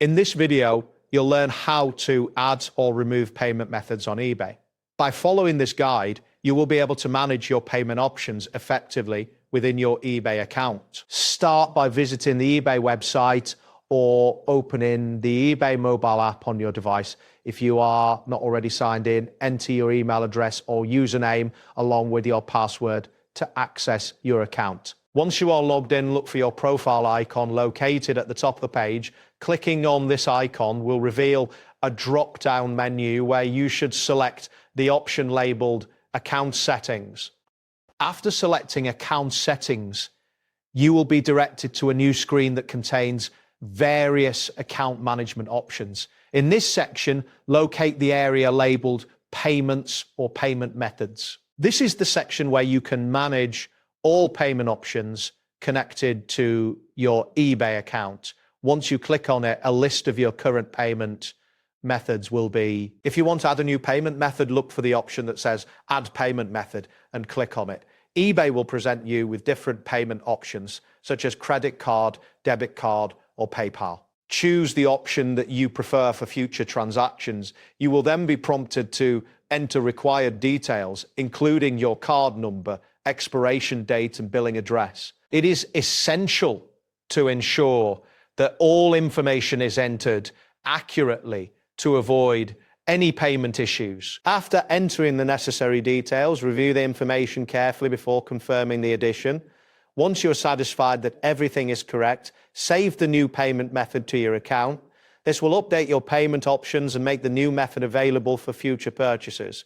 In this video, you'll learn how to add or remove payment methods on eBay. By following this guide, you will be able to manage your payment options effectively within your eBay account. Start by visiting the eBay website or opening the eBay mobile app on your device. If you are not already signed in, enter your email address or username along with your password to access your account. Once you are logged in, look for your profile icon located at the top of the page. Clicking on this icon will reveal a drop-down menu where you should select the option labeled Account Settings. After selecting Account Settings, you will be directed to a new screen that contains various account management options. In this section, locate the area labeled Payments or Payment Methods. This is the section where you can manage all payment options connected to your eBay account. Once you click on it, a list of your current payment methods will be. If you want to add a new payment method, look for the option that says Add Payment Method and click on it. eBay will present you with different payment options, such as credit card, debit card, or PayPal. Choose the option that you prefer for future transactions. You will then be prompted to enter required details, including your card number, expiration date, and billing address. It is essential to ensure that all information is entered accurately to avoid any payment issues. After entering the necessary details, review the information carefully before confirming the addition. Once you're satisfied that everything is correct, save the new payment method to your account. This will update your payment options and make the new method available for future purchases.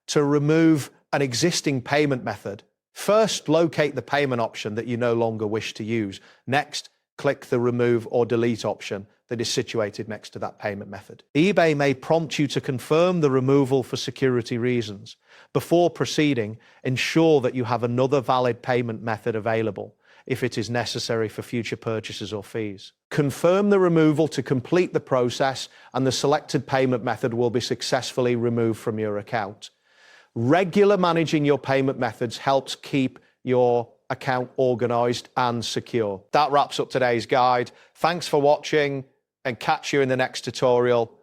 To remove an existing payment method, first locate the payment option that you no longer wish to use. Next, click the Remove or Delete option that is situated next to that payment method. eBay may prompt you to confirm the removal for security reasons. Before proceeding, ensure that you have another valid payment method available if it is necessary for future purchases or fees. Confirm the removal to complete the process, and the selected payment method will be successfully removed from your account. Regular managing your payment methods helps keep your account organized and secure. That wraps up today's guide. Thanks for watching, and catch you in the next tutorial.